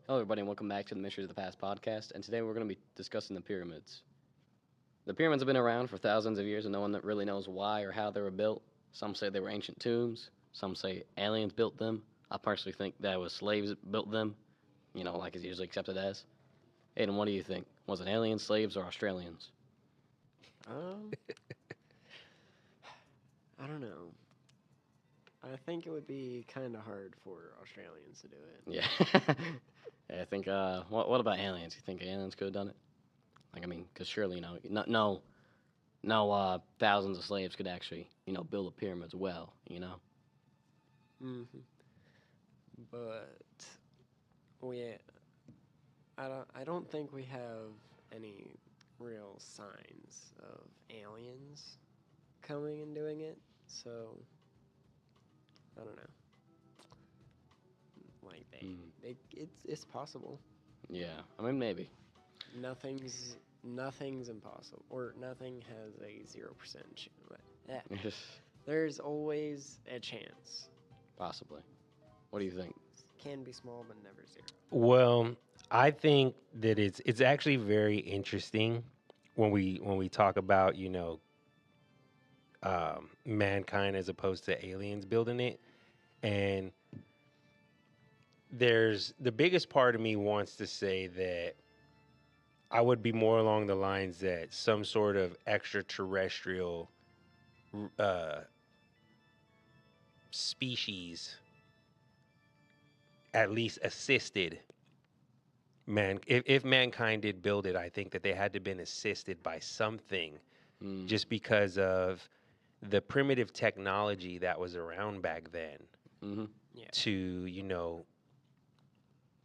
Hello, everybody, and welcome back to the Mysteries of the Past podcast. And today we're going to be discussing the pyramids. The pyramids have been around for thousands of years, and no one really knows why or how they were built. Some say they were ancient tombs. Some say aliens built them. I personally think that it was slaves that built them. Like it's usually accepted as. Aiden, what do you think? Was it aliens, slaves, or Australians? Um, I don't know. I think it would be kind of hard for Australians to do it. Yeah. Yeah, I think. What about aliens? You think aliens could have done it? Because surely, no, thousands of slaves could actually, build a pyramids well. hmm But we, I don't think we have any real signs of aliens coming and doing it. So I don't know. Like it's possible. Yeah, maybe. Nothing's impossible, or nothing has a 0% chance. But yeah, there's always a chance. Possibly. What do you think? Can be small, but never zero. Well, I think that it's actually very interesting when we talk about mankind as opposed to aliens building it, and there's the biggest part of me wants to say that I would be more along the lines that some sort of extraterrestrial uh, species at least assisted man. If mankind did build it, I think that they had to been assisted by something, Mm. just because of the primitive technology that was around back then Mm-hmm. Yeah.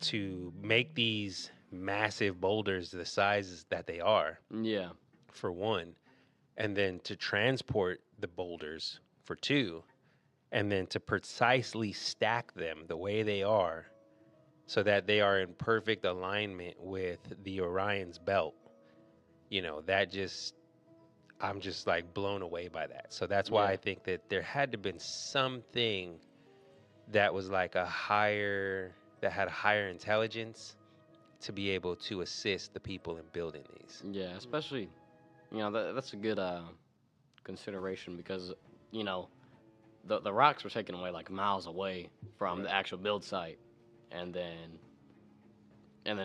to make these massive boulders the sizes that they are, Yeah. for one, and then to transport the boulders for two, and then to precisely stack them the way they are so that they are in perfect alignment with the Orion's belt. That just, I'm just like blown away by that. So that's why Yeah. I think that there had to been something that was like that had a higher intelligence to be able to assist the people in building these. Yeah. Especially, that's a good consideration because you know the rocks were taken away like miles away from the Right. actual build site, and then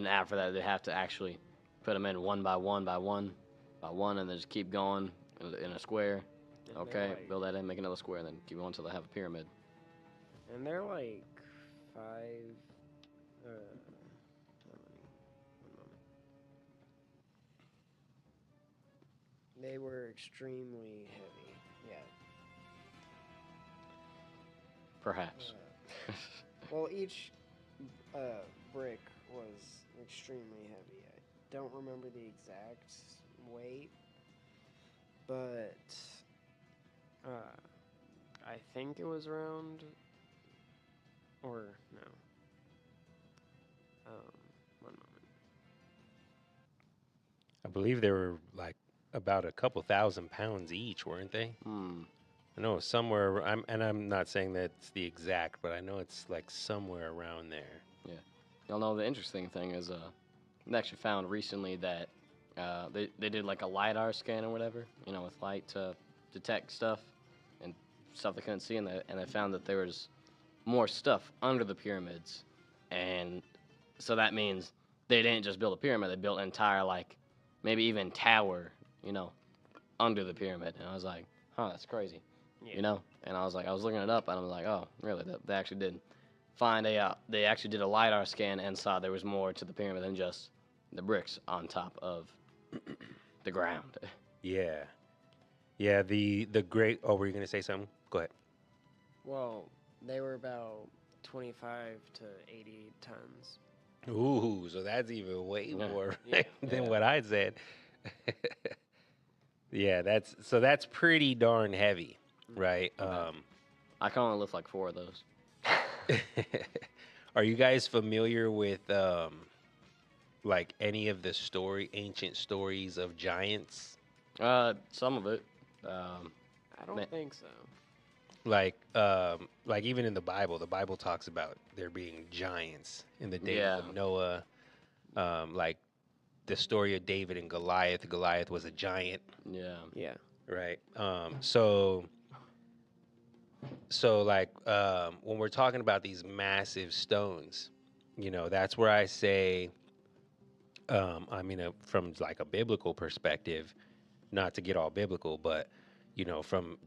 after that they have to actually put them in one by one by one by one, and then just keep going in a square. And Okay, build that in, make another square, and then keep going until they have a pyramid. they're like 5. How many? One moment. They were extremely heavy. Yeah. Perhaps. Well, each brick was extremely heavy. I don't remember the exact weight, but uh, I think it was around, or no. One moment. I believe they were like about a couple thousand pounds each, weren't they? Hmm. I know somewhere. I'm not saying that's the exact, but I know it's like somewhere around there. Yeah. Y'all know the interesting thing is they actually found recently that they did like a lidar scan or whatever, with light to detect stuff and stuff they couldn't see, and they found that there was more stuff under the pyramids, and so that means they didn't just build a pyramid; they built an entire like maybe even tower, under the pyramid. And I was like, huh, that's crazy, Yeah. And I was looking it up, and I was like, oh, really? They actually did find they actually did a lidar scan and saw there was more to the pyramid than just the bricks on top of the ground. Yeah, yeah. The great. Oh, were you gonna say something? Go ahead. Well, they were about 25 to 80 tons. Ooh, so that's even way Yeah. more Yeah. than Yeah. what I said. Yeah, that's pretty darn heavy, right? Yeah. I can only lift like 4 of those. Are you guys familiar with like any of the ancient stories of giants? Some of it. Um, I don't Ma- think so. like even in the Bible talks about there being giants in the days Yeah. of Noah. Like the story of David and Goliath. Goliath was a giant, Yeah. Yeah. right? So like when we're talking about these massive stones, that's where I say, I mean, from like a biblical perspective, not to get all biblical, but from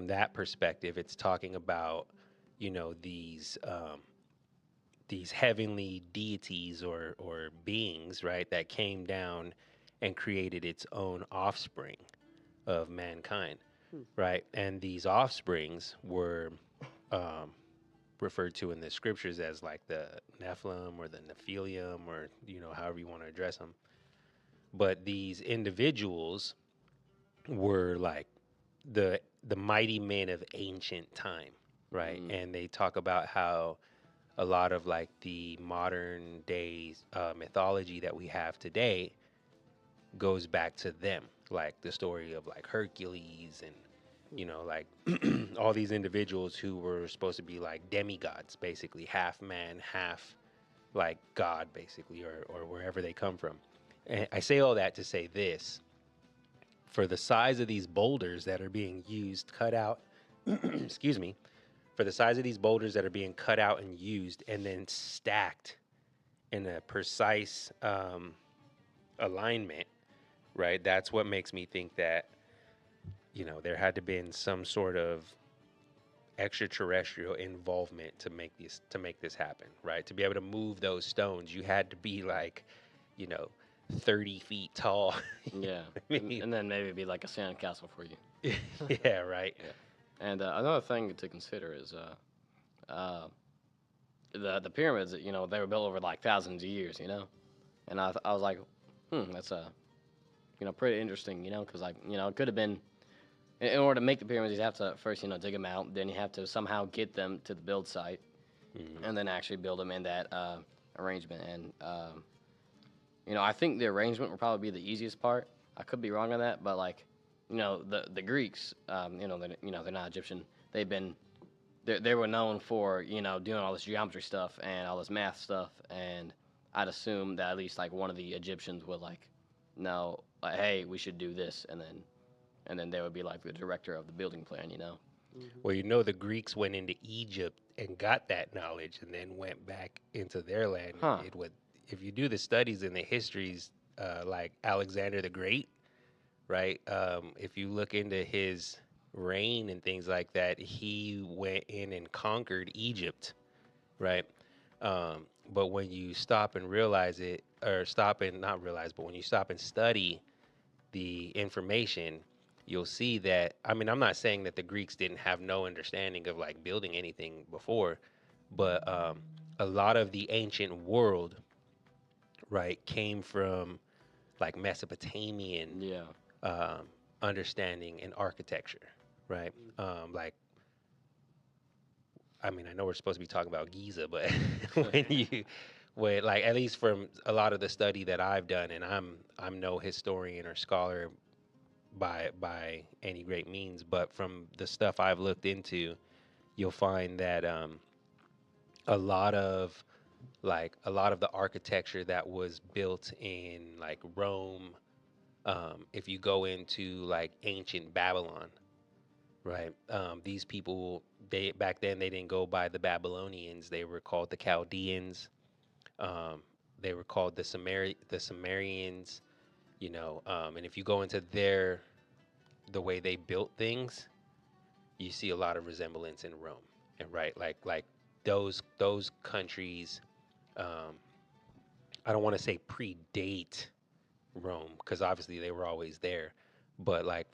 that perspective, it's talking about these heavenly deities or beings, right, that came down and created its own offspring of mankind, Hmm. right? And these offsprings were um, referred to in the scriptures as like the Nephilim or the Nephilium, or however you want to address them. But these individuals were like the mighty men of ancient time, right? Mm. And they talk about how a lot of like the modern day mythology that we have today goes back to them, like the story of like Hercules and like all these individuals who were supposed to be like demigods, basically half man, half like God, basically, or wherever they come from. And I say all that to say this: for the size of these boulders that are being used, cut out, excuse me, for the size of these boulders that are being cut out and used and then stacked in a precise alignment, right? That's what makes me think that, there had to been some sort of extraterrestrial involvement to make this happen, right? To be able to move those stones, you had to be like, you know, 30 feet tall. Yeah. I mean, And then maybe it'd be like a sandcastle for you. yeah, right. Yeah. And another thing to consider is the pyramids. They were built over like thousands of years. And I was like, that's pretty interesting. Because like it could have been in order to make the pyramids, you have to first dig them out. Then you have to somehow get them to the build site, and then actually build them in that arrangement. And I think the arrangement would probably be the easiest part. I could be wrong on that, but like, the Greeks, they're not Egyptian. They were known for doing all this geometry stuff and all this math stuff, and I'd assume that at least like one of the Egyptians would like, no, like, hey, we should do this, and then they would be like the director of the building plan. Well, the Greeks went into Egypt and got that knowledge and then went back into their land. Huh. It would, if you do the studies and the histories, like Alexander the Great, right? If you look into his reign and things like that, he went in and conquered Egypt, right? But when you stop and realize it, or stop and not realize, but when you stop and study the information, you'll see that, I mean, I'm not saying that the Greeks didn't have no understanding of like building anything before, but a lot of the ancient world, right, came from like Mesopotamian Yeah. understanding and architecture, right? Like, I mean, I know we're supposed to be talking about Giza, but when like at least from a lot of the study that I've done, and I'm no historian or scholar by any great means, but from the stuff I've looked into, you'll find that a lot of the architecture that was built in like Rome, if you go into like ancient Babylon, right? These people, they back then they didn't go by the Babylonians; they were called the Chaldeans. They were called the Sumerians. And if you go into the way they built things, you see a lot of resemblance in Rome, and right, like those countries. I don't want to say predate Rome because obviously they were always there, but like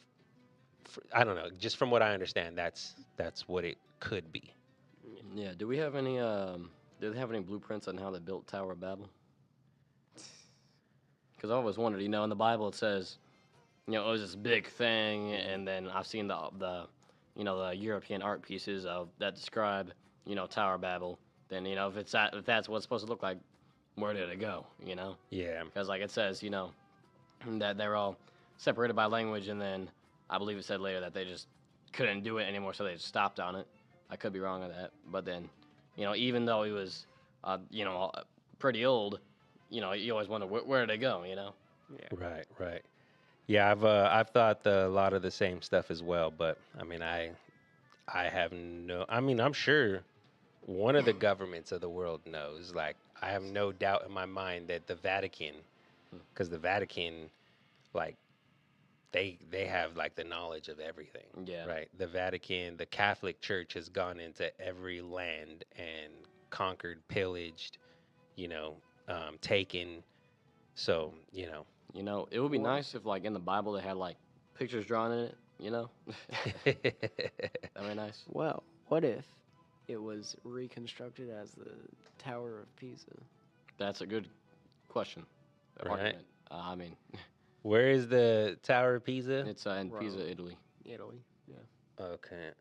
I don't know, just from what I understand, that's what it could be. Yeah. Do we have any? Do they have any blueprints on how they built Tower of Babel? Because I always wondered. In the Bible it says, it was this big thing, and then I've seen the European art pieces of that describe Tower of Babel. Then if that's what it's supposed to look like, where did it go? Yeah. Because like it says that they're all separated by language, and then I believe it said later that they just couldn't do it anymore, so they just stopped on it. I could be wrong on that. But then, even though he was, pretty old, you always wonder where did they go, Yeah. Right. Yeah, I've thought a lot of the same stuff as well, but I mean, I have no. I mean, I'm sure one of the governments of the world knows. Like, I have no doubt in my mind that the Vatican, because the Vatican, like, they have like the knowledge of everything. Yeah. Right. The Vatican, the Catholic Church has gone into every land and conquered, pillaged, taken. So, It would be Well- nice if, like, in the Bible they had like pictures drawn in it. That'd be nice. Well, what if it was reconstructed as the Tower of Pisa? That's a good question. Right. Argument. I mean, Where is the Tower of Pisa? it's in Rome. Pisa, Italy. Italy. Yeah. Okay.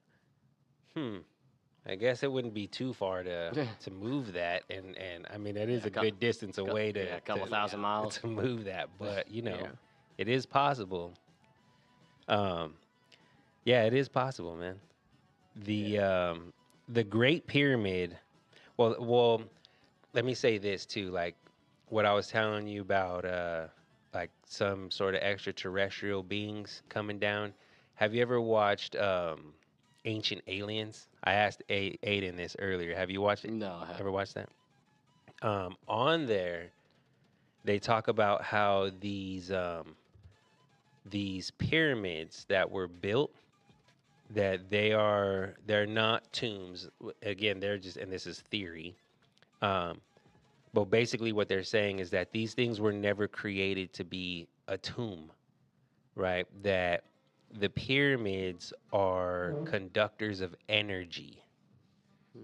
I guess it wouldn't be too far to move that, and I mean that is Yeah, a good distance away to a couple thousand miles. to move that, but Yeah. it is possible. Yeah, it is possible, man. The Great Pyramid. Well, let me say this too. Like what I was telling you about, like some sort of extraterrestrial beings coming down. Have you ever watched Ancient Aliens? I asked Aiden this earlier. Have you watched it? No, I haven't. Ever watched that? On there, they talk about how these pyramids that were built, that they're not tombs. Again, they're just, and this is theory. But basically, what they're saying is that these things were never created to be a tomb, right? That the pyramids are conductors of energy,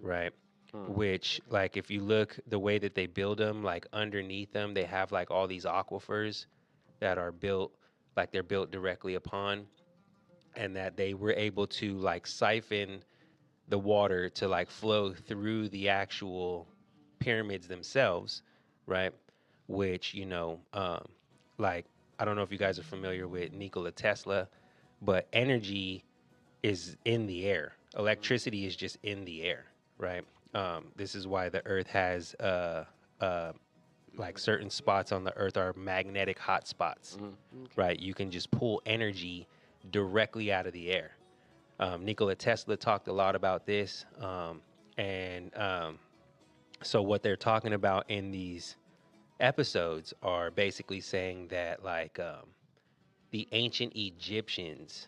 right? Which, like, if you look the way that they build them, like underneath them, they have like all these aquifers that are built, like they're built directly upon, and that they were able to like siphon the water to like flow through the actual pyramids themselves, right? Which, like, I don't know if you guys are familiar with Nikola Tesla, but energy is in the air. Electricity is just in the air, right? This is why the Earth has, like certain spots on the Earth are magnetic hot spots, right? You can just pull energy directly out of the air. Nikola Tesla talked a lot about this, and so what they're talking about in these episodes are basically saying that, like, the ancient Egyptians,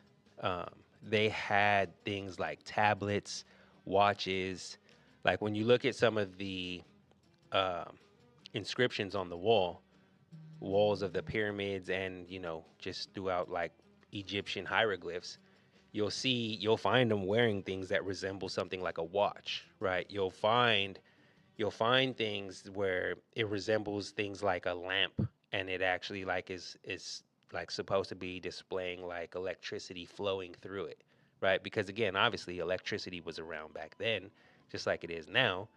they had things like tablets, watches. Like when you look at some of the inscriptions on the walls of the pyramids, and just throughout like Egyptian hieroglyphs, you'll find them wearing things that resemble something like a watch, right? You'll find things where it resembles things like a lamp, and it actually like is like supposed to be displaying like electricity flowing through it, right? Because again, obviously electricity was around back then, just like it is now,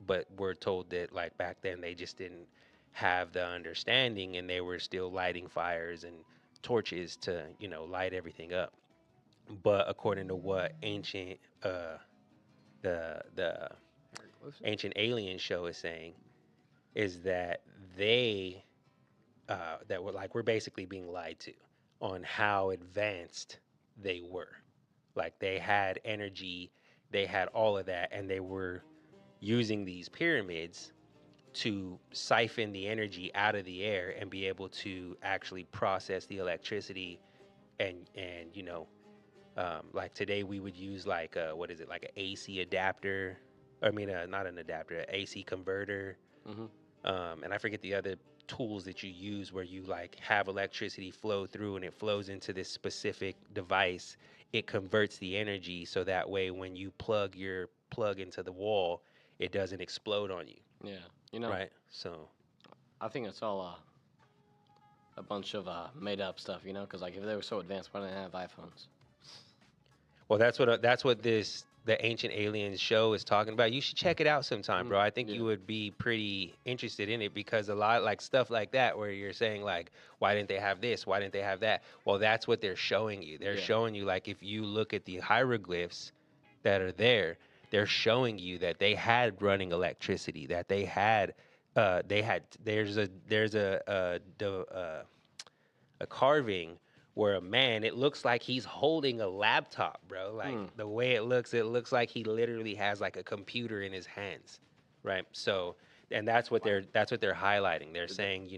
but we're told that like back then they just didn't have the understanding, and they were still lighting fires and torches to light everything up. But according to what the Ancient Alien show is saying, is that that we're basically being lied to on how advanced they were. Like they had energy, they had all of that, and they were using these pyramids to siphon the energy out of the air and be able to actually process the electricity, and like today we would use like what is it, like an AC adapter? I mean, not an adapter, an AC converter. And I forget the other tools that you use where you like have electricity flow through and it flows into this specific device. It converts the energy so that way when you plug your plug into the wall, it doesn't explode on you. Yeah, Right. So I think it's all a bunch of made up stuff, because like if they were so advanced, why didn't they have iPhones? well, that's what the Ancient Aliens show is talking about. You should check it out sometime, bro. I think you would be pretty interested in it, because a lot like stuff like that where you're saying like, why didn't they have this? Why didn't they have that? Well, that's what they're showing you. They're showing you, like, if you look at the hieroglyphs that are there, they're showing you that they had running electricity, that there's a carving where a man, it looks like he's holding a laptop, bro. Like the way it looks like he literally has like a computer in his hands, right? So, and that's what they're highlighting. They're saying,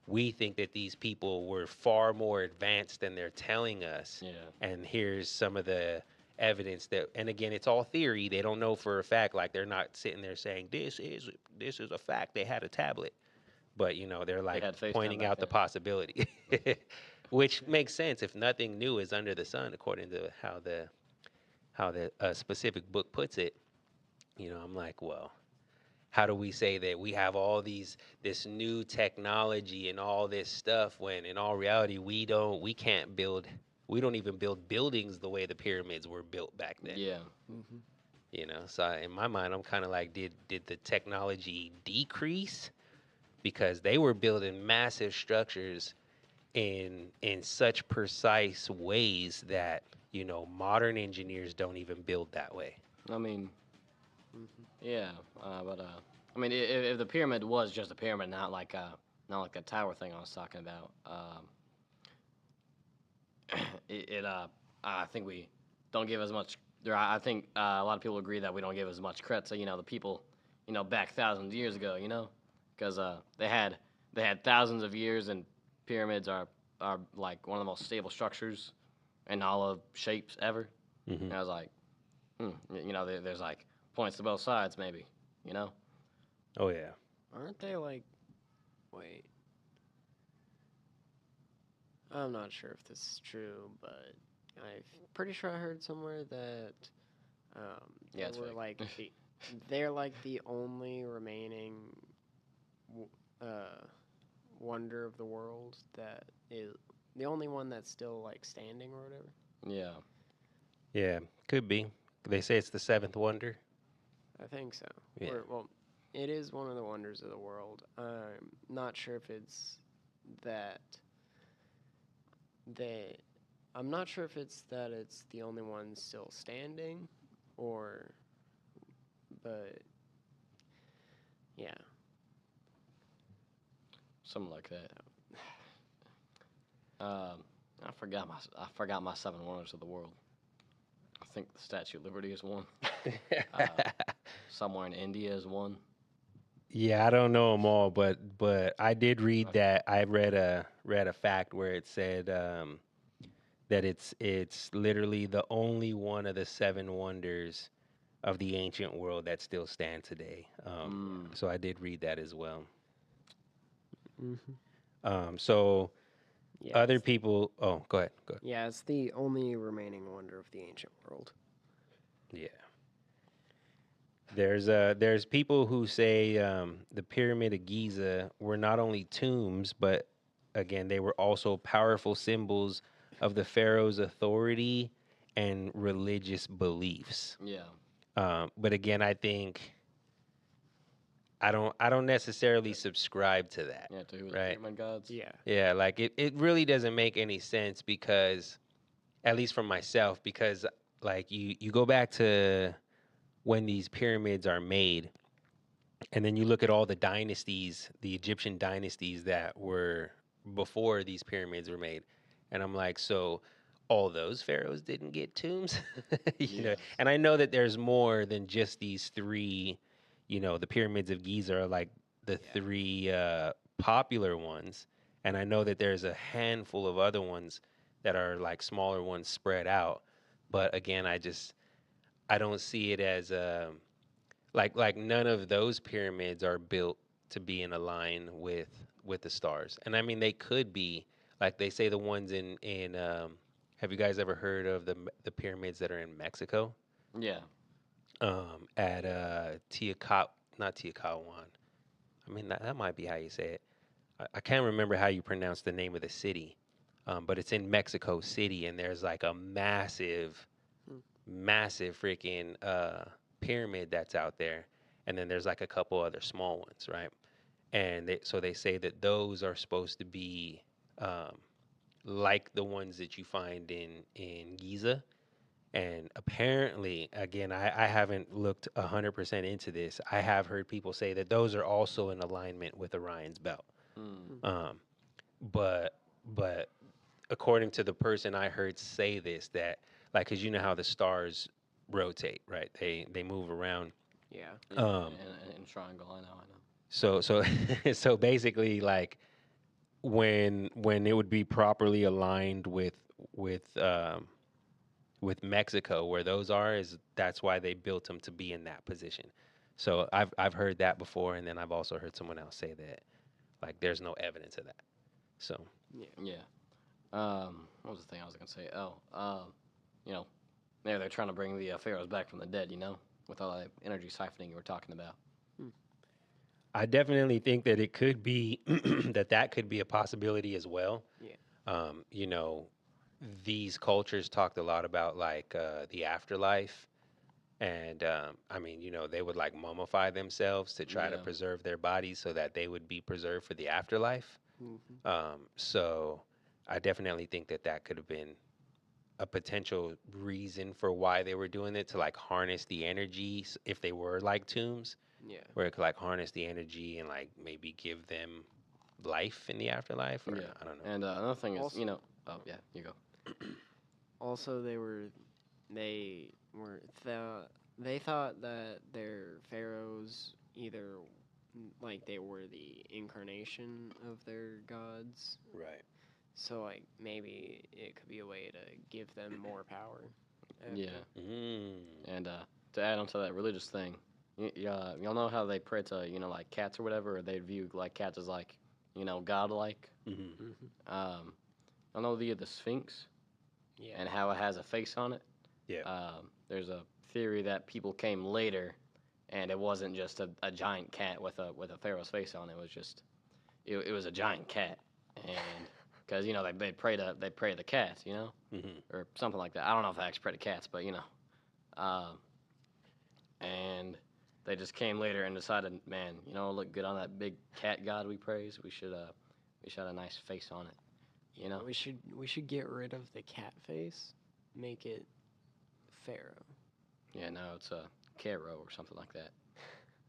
we think that these people were far more advanced than they're telling us. Yeah. And here's some of the evidence that, and again, it's all theory. They don't know for a fact. Like they're not sitting there saying this is a fact. They had a tablet, but they're like had FaceTime pointing back out the then. possibility, which makes sense if nothing new is under the sun, according to how the specific book puts it. I'm like, well, how do we say that we have all this new technology and all this stuff when in all reality we don't even build buildings the way the pyramids were built back then. Yeah. So in my mind I'm kind of like, did the technology decrease because they were building massive structures in such precise ways that modern engineers don't even build that way. I mean, yeah, but I mean, if the pyramid was just a pyramid, not like the tower thing I was talking about, I think we don't give as much. I think a lot of people agree that we don't give as much credit to the people, back thousands of years ago, because they had thousands of years, and pyramids are like one of the most stable structures in all of shapes ever. And I was like, there's like points to both sides, maybe, Oh yeah. Aren't they like? Wait. I'm not sure if this is true, but I'm pretty sure I heard somewhere that they Yeah, it's were fake. like they're like the only remaining wonder of the world that is the only one that's still like standing or whatever. Yeah. Yeah, could be. They say it's the seventh wonder. I think so. Yeah. Well, it is one of the wonders of the world. I'm not sure if it's that I'm not sure if it's that it's the only one still standing, but yeah. Something like that. I forgot my seven wonders of the world. I think the Statue of Liberty is one. Somewhere in India is one. Yeah, I don't know them all, but I did read that. I read a fact where it said that it's literally the only one of the seven wonders of the ancient world that still stand today. So I did read that as well. So Yeah, other people. Oh, go ahead. Go ahead. yeah, it's the only remaining wonder of the ancient world. Yeah. There's people who say the Pyramid of Giza were not only tombs, but again they were also powerful symbols of the pharaoh's authority and religious beliefs. Yeah. But again, I think I don't necessarily subscribe to that. Yeah, to who the Right. pyramid gods? Yeah. Yeah, like it really doesn't make any sense because, at least for myself, because like you go back to when these pyramids are made, and then you look at all the dynasties, the Egyptian dynasties that were before these pyramids were made, and I'm like, so all those pharaohs didn't get tombs, Yes. And I know that there's more than just these three. The pyramids of Giza are like the three popular ones, and I know that there's a handful of other ones that are like smaller ones spread out. But again, I don't see it as like none of those pyramids are built to be in a line with the stars. And I mean they could be, like they say the ones in have you guys ever heard of the pyramids that are in Mexico? Yeah. At not Teotihuacan. I mean that might be how you say it. I can't remember how you pronounce the name of the city. But it's in Mexico City, and there's like a massive freaking pyramid that's out there, and then there's like a couple other small ones, right? And so they say that those are supposed to be like the ones that you find in Giza, And apparently, again, I haven't looked 100% into this. I have heard people say that those are also in alignment with Orion's belt. Hmm. Um, but but according to the person I heard say this, that like, cause you know how the stars rotate, right? They move around. Yeah. Yeah, Um, in triangle. I know. so so basically, like when it would be properly aligned with um, with Mexico, where those are, is that's why they built them to be in that position. So I've heard that before, and then I've also heard someone else say that like there's no evidence of that. So Yeah. Yeah. What was the thing I was gonna say? Oh, you know, maybe they're trying to bring the pharaohs back from the dead. With all that energy siphoning you were talking about. Hmm. I definitely think that it could be that could be a possibility as well. Yeah. You know, these cultures talked a lot about like the afterlife, and I mean, you know, they would like mummify themselves to try to Yeah. preserve their bodies so that they would be preserved for the afterlife. Hmm. So I definitely think that could have been a potential reason for why they were doing it, to like harness the energy if they were like tombs, Yeah. where it could like harness the energy and like maybe give them life in the afterlife, or Yeah. I don't know. And another thing is, Also, oh yeah, you go. also they were they thought that their pharaohs either like they were the incarnation of their gods. Right. So like maybe it could be a way to give them more power. After. Yeah. Mm. And to add on to that religious thing, y'all know how they pray to like cats or whatever, or they view like cats as like godlike. Hmm. Hmm. I know the Sphinx Yeah. and how it has a face on it. Yeah. There's a theory that people came later, and it wasn't just a giant cat with a pharaoh's face on it. It was just it was a giant cat, and because they pray to the cats, Hmm. or something like that. I don't know if they actually pray to cats, but um, and they just came later and decided, man, look good on that big cat god we praise. We should have a nice face on it. We should get rid of the cat face, make it pharaoh. Yeah, no, it's a Caro or something like that.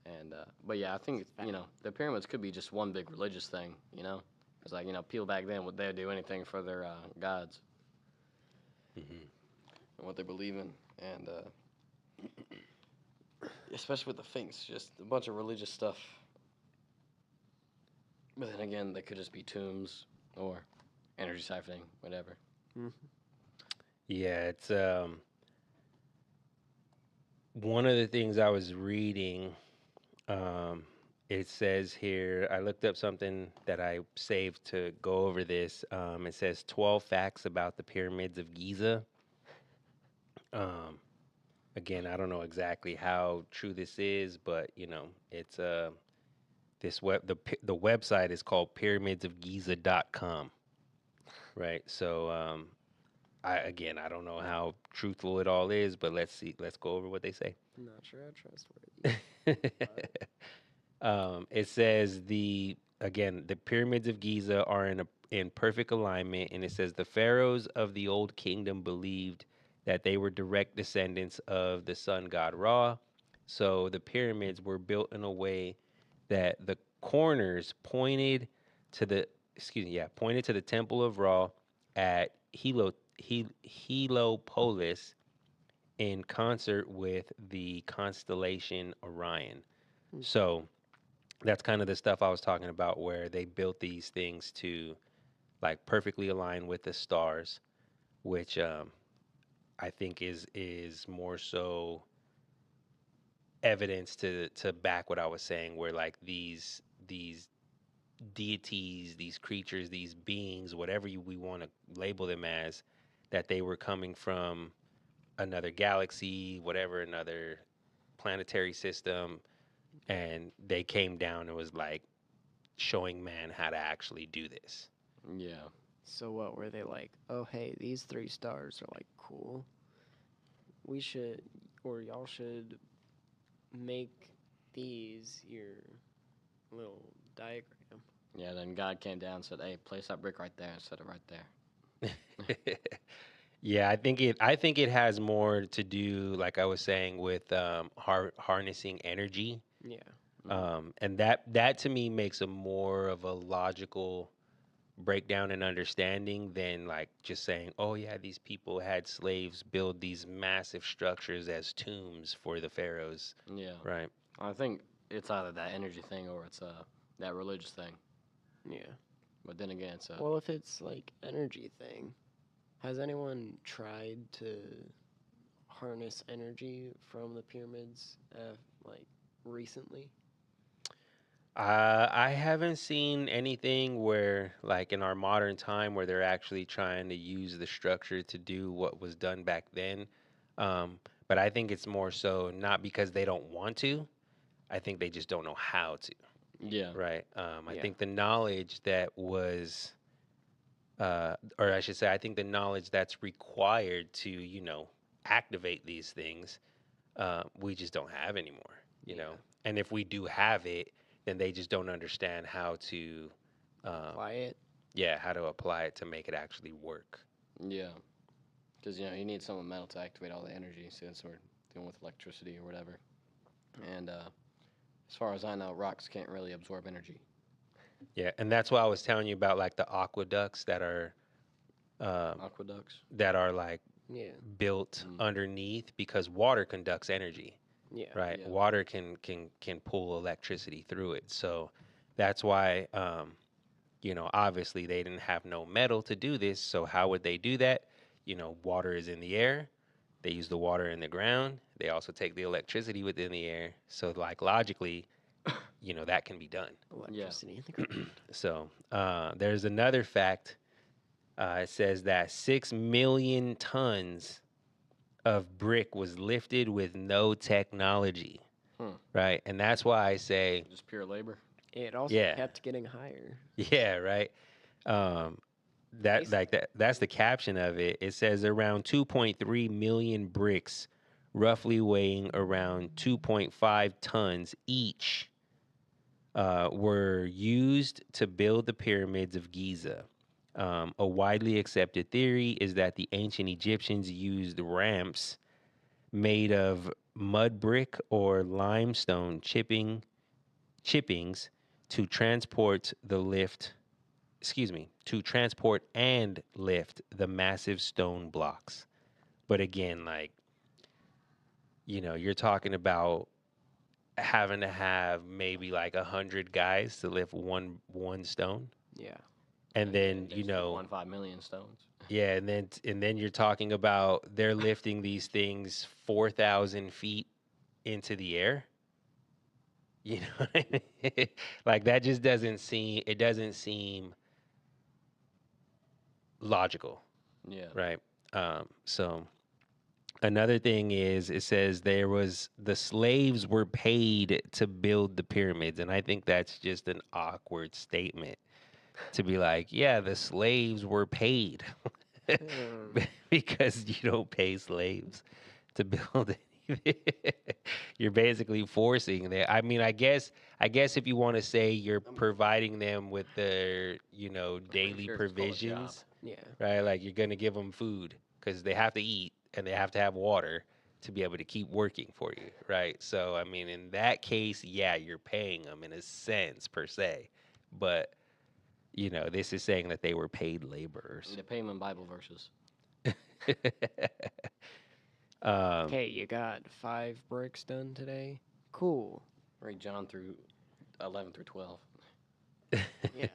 And but yeah, I think the pyramids could be just one big religious thing. It's like people back then would they do anything for their gods Hmm. and what they believe in, and especially with the Sphinx, just a bunch of religious stuff. But then again, they could just be tombs or energy siphoning, whatever. Hmm. Yeah, it's one of the things I was reading. Um, it says here, I looked up something that I saved to go over this. It says 12 facts about the pyramids of Giza. Um, Again, I don't know exactly how true this is, but it's the website is called pyramidsofgiza.com, right? So I don't know how truthful it all is, but let's go over what they say. I'm not sure how trustworthy. It says the pyramids of Giza are in perfect alignment, and it says the pharaohs of the old kingdom believed that they were direct descendants of the sun god Ra. So the pyramids were built in a way that the corners pointed to the temple of Ra at Heliopolis, in concert with the constellation Orion. Hmm. So that's kind of the stuff I was talking about, where they built these things to like perfectly align with the stars, which I think is more so evidence to back what I was saying, where like these deities, these creatures, these beings, whatever we want to label them as, that they were coming from another galaxy, whatever, another planetary system, and they came down and was like showing man how to actually do this. Yeah. So what were they like? Oh hey, these three stars are like cool. We should, or y'all should make these your little diagram. Yeah. Then God came down and said, "Hey, place that brick right there instead of right there." Yeah, I think it has more to do, like I was saying, with harnessing energy. Yeah. And that to me makes a more of a logical breakdown and understanding than like just saying, oh yeah, these people had slaves build these massive structures as tombs for the pharaohs, Yeah. right? I think it's either that energy thing or it's that religious thing. Yeah. But then again, it's Well, if it's like energy thing, has anyone tried to harness energy from the pyramids, like recently? I haven't seen anything where, like in our modern time, where they're actually trying to use the structure to do what was done back then. Um, but I think it's more so not because they don't want to. I think they just don't know how to, yeah. right? I Yeah. think the knowledge that was, or I should say, I think the knowledge that's required to, activate these things, we just don't have anymore, you Yeah. know. And if we do have it, then they just don't understand how to, Apply it. yeah, how to apply it to make it actually work. Yeah. Because you need some metal to activate all the energy since we're dealing with electricity or whatever. And as far as I know, rocks can't really absorb energy. Yeah, and that's why I was telling you about like the aqueducts um, Aqueducts. that are like Yeah. built Mm. underneath because water conducts energy, Yeah. right? Yeah. Water can pull electricity through it. So that's why, obviously they didn't have no metal to do this. So how would they do that? Water is in the air. They use the water in the ground. They also take the electricity within the air. So like logically, that can be done. Yeah. Electricity in the ground. So there's another fact. It says that 6 million tons of brick was lifted with no technology, Hmm. right? And that's why I say, Just pure labor. It also yeah, kept getting higher. yeah, right. Um, that like that's the caption of it. It says around 2.3 million bricks, roughly weighing around 2.5 tons each, were used to build the pyramids of Giza. A widely accepted theory is that the ancient Egyptians used ramps made of mud brick or limestone chippings to transport to transport and lift the massive stone blocks. But again, like, you're talking about having to have maybe like 100 guys to lift one stone. Yeah. And Yeah, then, they just took 1.5 million stones. yeah, and then you're talking about they're lifting these things 4,000 feet into the air. You know what I mean? Like that just doesn't seem logical, Yeah. right? So another thing is it says the slaves were paid to build the pyramids, and I think that's just an awkward statement to be like, yeah, the slaves were paid. Um, Because you don't pay slaves to build anything. You're basically forcing them. I mean, I guess if you want to say you're providing them with their, Pretty daily sure it's called a job. provisions, yeah. right? Like you're going to give them food because they have to eat and they have to have water to be able to keep working for you, right? So, I mean, in that case, yeah, you're paying them in a sense per se. But, this is saying that they were paid laborers. They pay them in Bible verses. um, Okay, you got 5 bricks done today. Cool. Read John through 11 through 12. Yeah.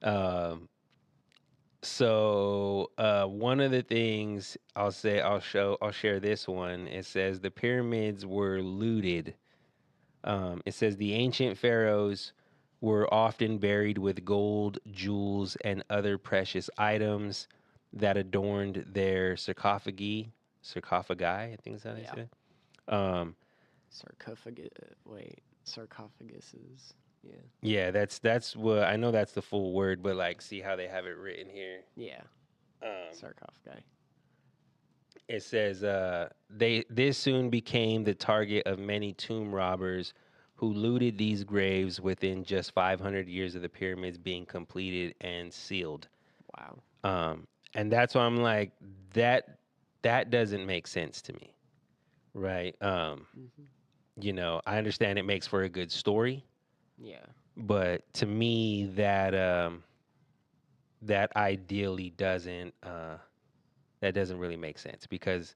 um, so one of the things I'll share this one. It says the pyramids were looted. It says the ancient pharaohs were often buried with gold, jewels, and other precious items that adorned their sarcophagi. I think is how they Yeah. say it. Um, Sarcophagus. Wait. Sarcophaguses. Yeah. yeah, that's what I know. That's the full word, but like, see how they have it written here. Yeah. Um, Sarcophagi. It says this soon became the target of many tomb robbers who looted these graves within just 500 years of the pyramids being completed and sealed. Wow. Um, And that's why I'm like, that that doesn't make sense to me, right? Hmm. I understand it makes for a good story, Yeah. but to me, that ideally doesn't really make sense because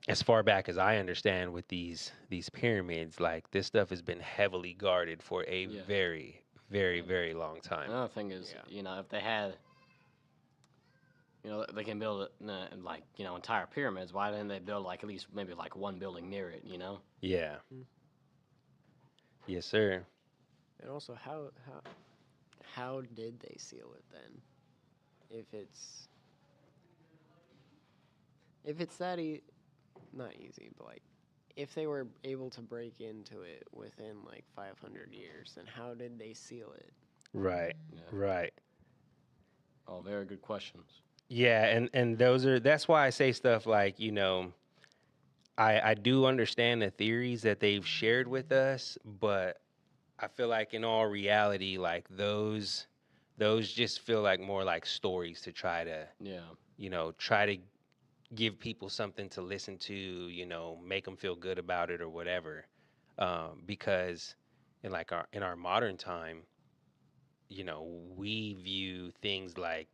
as far back as I understand with these pyramids, like this stuff has been heavily guarded for a Yeah. very, very, very long time. Another thing is, Yeah. if they had, they can build like entire pyramids. Why didn't they build like at least maybe like one building near it? Yeah. Mm. Yes, sir. And also, how did they seal it then? If it's that not easy, but like if they were able to break into it within like 500 years, then how did they seal it? Right. Yeah. Right. Oh, very good questions. Yeah, and that's why I say stuff like, I do understand the theories that they've shared with us, but I feel like in all reality, like those just feel like more like stories to try to, Yeah. try to give people something to listen to, make them feel good about it or whatever. Because in our modern time, we view things like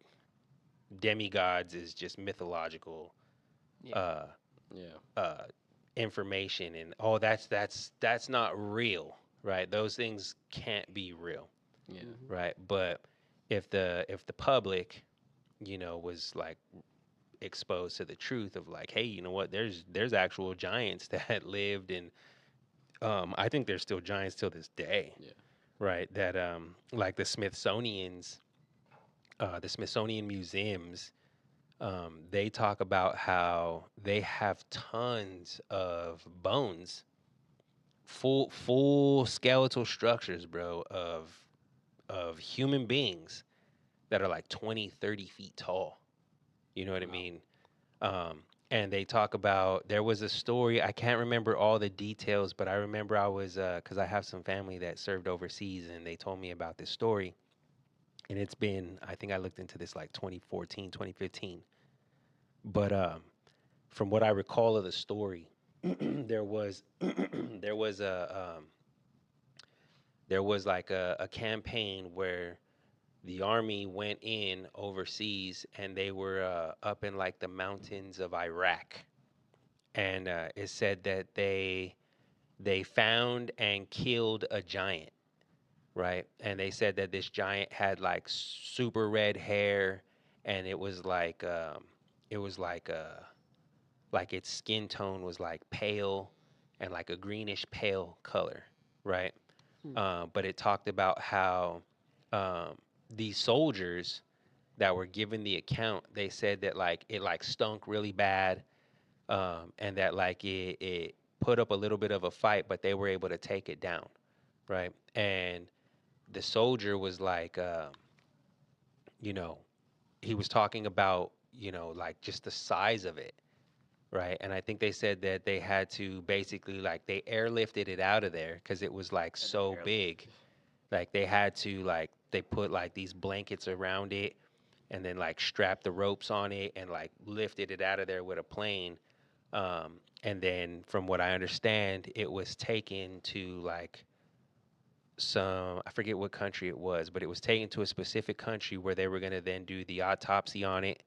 demigods as just mythological Yeah. uh, Yeah. uh, information, and that's not real, right? Those things can't be real, Yeah. Hmm. right? But if the public, was like exposed to the truth of like, hey, you know what? There's actual giants that lived, and I think there's still giants till this day, Yeah. right? That like the Smithsonian museums, they talk about how they have tons of bones, full skeletal structures, bro, of human beings that are like 20, 30 feet tall. You know what I Wow. mean? And they talk about, there was a story, I can't remember all the details, but I remember I was, because I have some family that served overseas, and they told me about this story. And it's been, I think I looked into this like 2014, 2015. But from what I recall of the story, there was there was like a campaign where the army went in overseas, and they were up in like the mountains of Iraq, and it said that they found and killed a giant, right? And they said that this giant had like super red hair, and it was like its skin tone was like pale and like a greenish pale color, right? Hmm. But it talked about how um, these soldiers that were given the account, they said that like it like stunk really bad, and that like it put up a little bit of a fight, but they were able to take it down, right? And the soldier was like, you know, he was talking about, like just the size of it, right? And I think they said that they had to basically like they airlifted it out of there because it was like Had so airlift. big. Like they had to like they put like these blankets around it and then like strap the ropes on it and like lifted it out of there with a plane. And then from what I understand, it was taken to like some, I forget what country it was, but it was taken to a specific country where they were going to then do the autopsy on it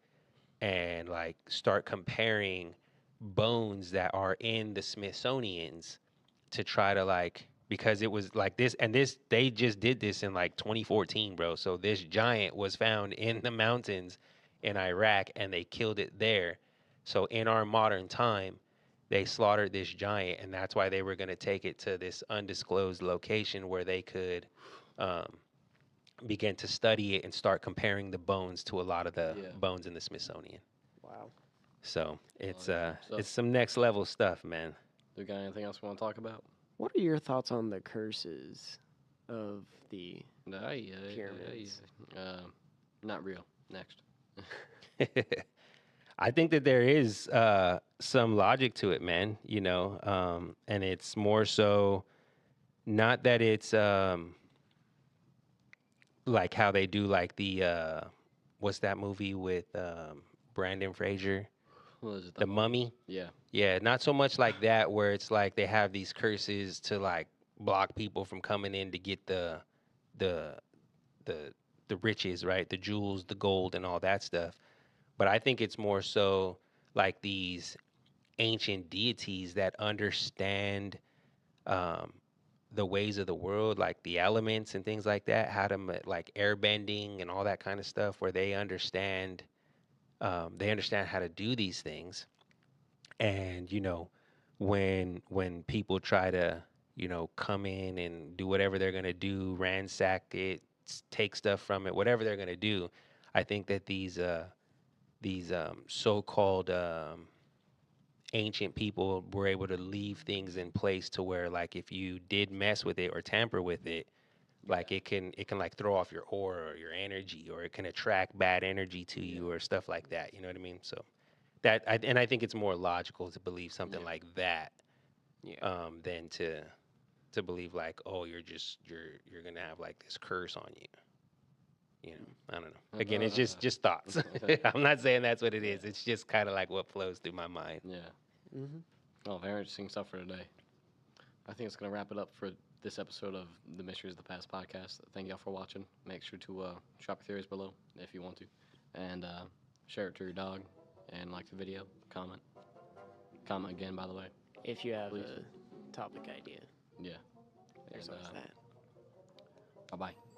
and like start comparing bones that are in the Smithsonian's to try to like, because it was like this and this, they just did this in like 2014, bro. So this giant was found in the mountains in Iraq and they killed it there. So in our modern time, they slaughtered this giant, and that's why they were going to take it to this undisclosed location where they could um, begin to study it and start comparing the bones to a lot of the Yeah. bones in the Smithsonian. Wow. So Yeah. So, it's some next level stuff, man. do you got anything else we want to talk about? What are your thoughts on the curses of the pyramids? Not real. Next. I think that there is some logic to it, man. And it's more so not that it's like how they do like the what's that movie with Brandon Fraser? What is it? The Mummy. Yeah. Yeah, not so much like that where it's like they have these curses to like block people from coming in to get the the the riches, right? The jewels, the gold and all that stuff. But I think it's more so like these ancient deities that understand um, the ways of the world, like the elements and things like that, how to like airbending and all that kind of stuff, where they understand how to do these things. And when people try to come in and do whatever they're gonna do, ransack it, take stuff from it, whatever they're gonna do, I think that these so-called ancient people were able to leave things in place to where like if you did mess with it or tamper with it, like it can like throw off your aura or your energy, or it can attract bad energy to you or stuff like that. You know what I mean? So and I think it's more logical to believe something like that Yeah. than to believe like, oh, you're gonna have like this curse on you. I don't know. Again, it's just thoughts. I'm not saying that's what it is. It's just kind of like what flows through my mind. Yeah. Mm-hmm. Oh, very interesting stuff for today. I think it's going to wrap it up for this episode of the Mysteries of the Past podcast. Thank y'all for watching. Make sure to drop your theories below if you want to. And share it to your dog. And like the video. Comment. Comment again, by the way. If you have Please. a topic idea, Yeah. there's And, always that. Bye-bye.